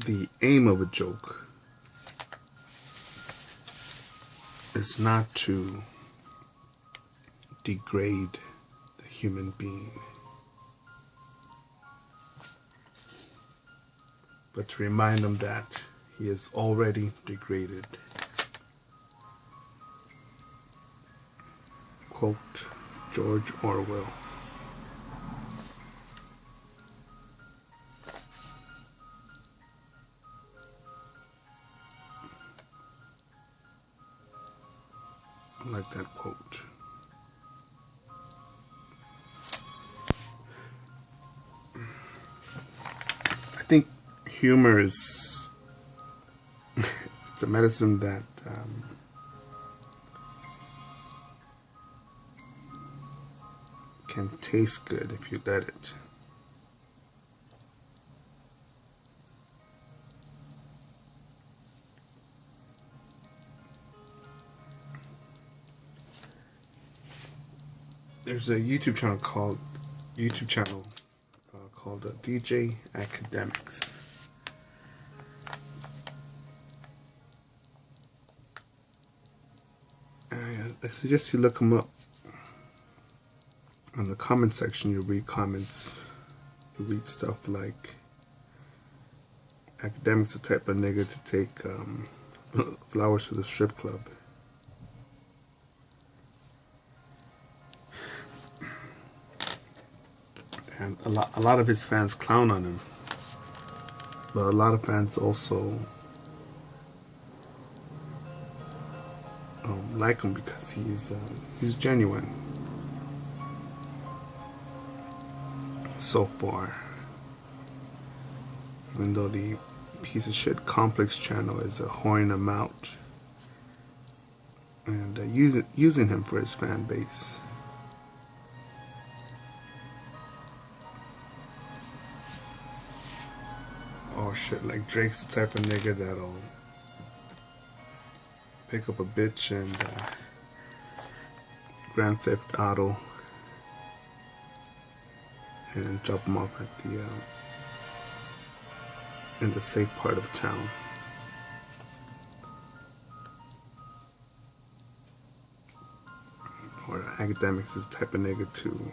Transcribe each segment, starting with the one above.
the aim of a joke is not to degrade the human being, but to remind him that he is already degraded. Quote George Orwell. I like that quote. I think humor is it's a medicine that can taste good if you let it. There's a YouTube channel called DJ Academics. I suggest you look them up. On the comment section, you read comments. You read stuff like, "Academics the type of nigga to take flowers to the strip club." And a lot of his fans clown on him, but a lot of fans also like him because he's genuine. So far, even though the piece of shit Complex channel is whoring him out and using him for his fan base. Oh shit, like Drake's the type of nigga that'll pick up a bitch and Grand Theft Auto and drop him off at the in the safe part of town. Or Academics is the type of nigga to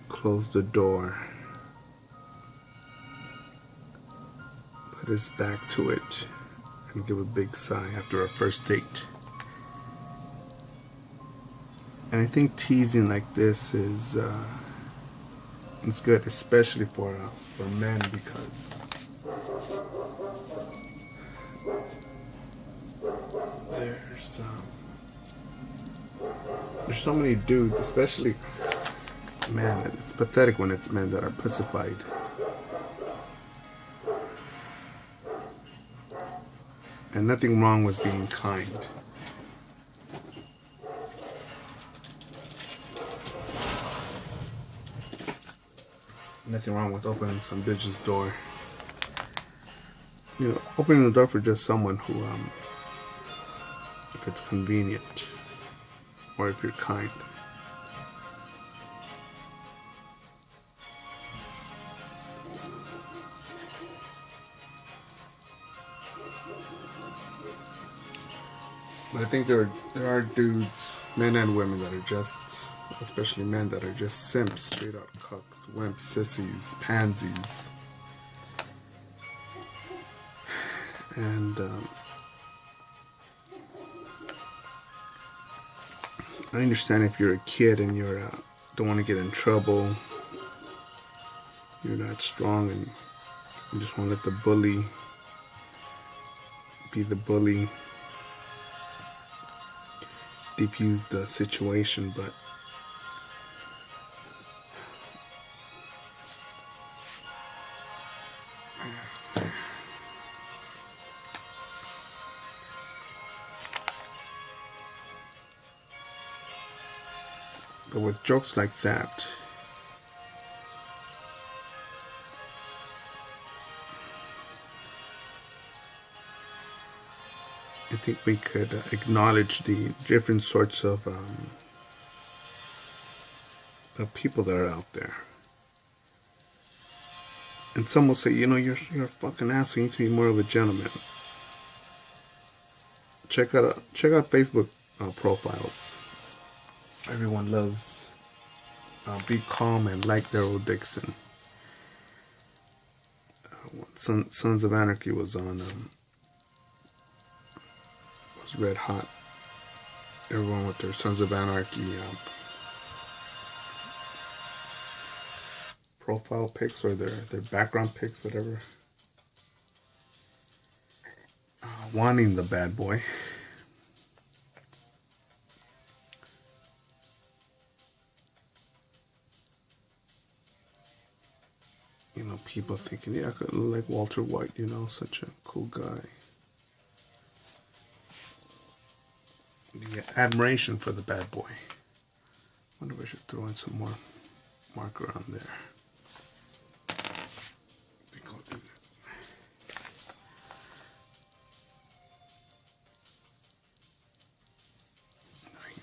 close the door, put his back to it, and give a big sigh after a first date. And I think teasing like this is it's good, especially for men, because there's so many dudes, especially man. It's pathetic when it's men that are pussified. And nothing wrong with being kind. Nothing wrong with opening some bitch's door. You know, opening the door for just someone who, if it's convenient, or if you're kind. But I think there are dudes, men and women, that are just, especially men, that are just simps, straight up cucks, wimps, sissies, pansies. And I understand if you're a kid and you don't want to get in trouble, you're not strong, and you just want to let the bully be the bully, defuse the situation. But with jokes like that, I think we could acknowledge the different sorts of people that are out there. And some will say, you know, you're a fucking asshole. You need to be more of a gentleman. Check out Facebook profiles. Everyone loves Be Calm and Like Daryl Dixon. Sons of Anarchy was on was red hot. Everyone with their Sons of Anarchy profile pics or their background pics, whatever. Wanting the bad boy. You know, people thinking, yeah, I could look like Walter White, you know, such a cool guy. The admiration for the bad boy. I wonder if I should throw in some more marker on there. I think I'll do that.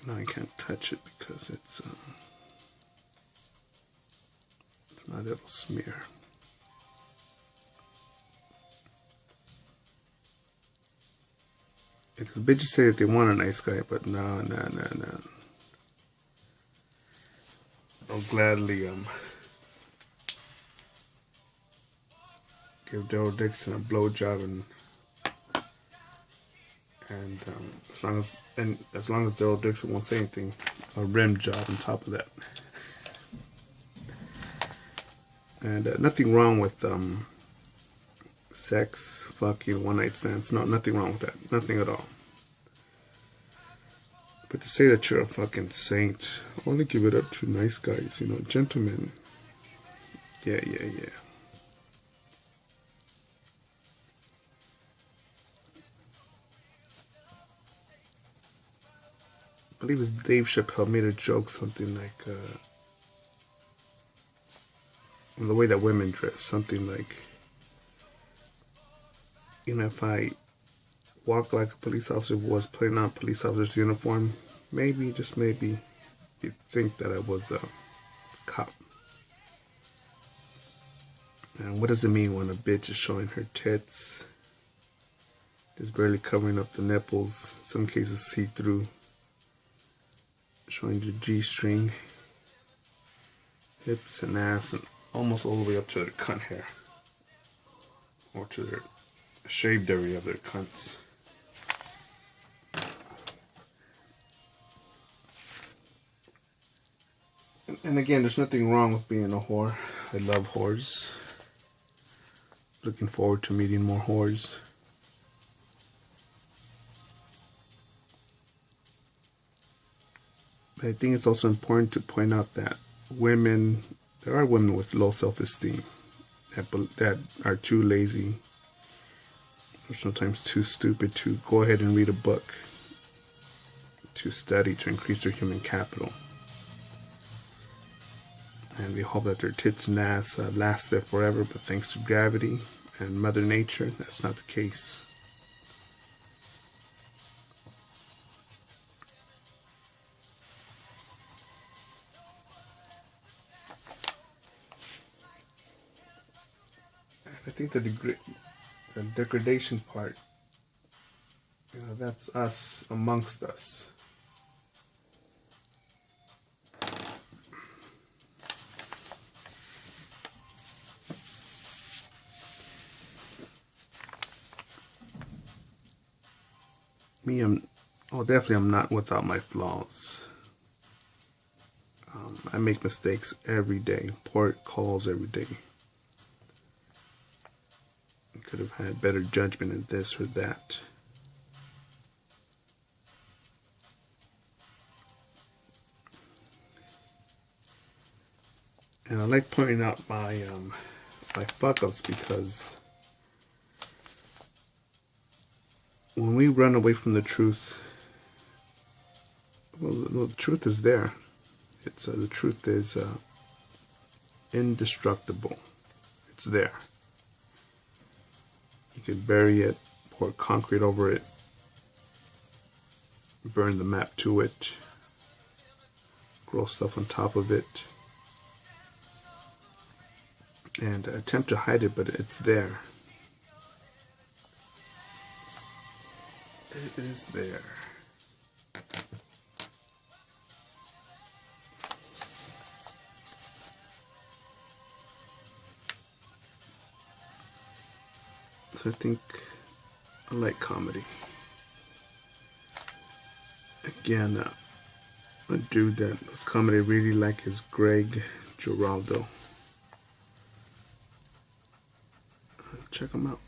No, I can't touch it because it's not, it'll smear. Because bitches say that they want a nice guy, but no. I'll gladly give Daryl Dixon a blowjob and as long as Daryl Dixon won't say anything, a rim job on top of that. And nothing wrong with sex, fucking, one night stands. No, nothing wrong with that. Nothing at all. But to say that you're a fucking saint, I want to give it up to nice guys, you know, gentlemen. Yeah. I believe it's Dave Chappelle made a joke, something like, the way that women dress, something like, you know, if I walk like a police officer was putting on a police officer's uniform, maybe, just maybe, you'd think that I was a cop. And what does it mean when a bitch is showing her tits, just barely covering up the nipples, in some cases see-through, showing your G-string, hips and ass, and almost all the way up to their cunt hair, or to their shaved area of their cunts. And again, there's nothing wrong with being a whore. I love whores. Looking forward to meeting more whores. But I think it's also important to point out that there are women with low self-esteem that are too lazy or sometimes too stupid to go ahead and read a book, to study, to increase their human capital. And they hope that their tits and ass last there forever, but thanks to gravity and Mother Nature, that's not the case. I think the degradation part, you know, that's us amongst us. Me, I'm not without my flaws. I make mistakes every day, port calls every day. I could have had better judgment in this or that. And I like pointing out my fuck-ups because when we run away from the truth, well, the truth is there. The truth is indestructible. It's there. You can bury it, pour concrete over it, burn the map to it, grow stuff on top of it. and attempt to hide it, but it's there. It is there. So I think I like comedy. Again, a dude that does comedy I really like is Greg Giraldo. Check him out.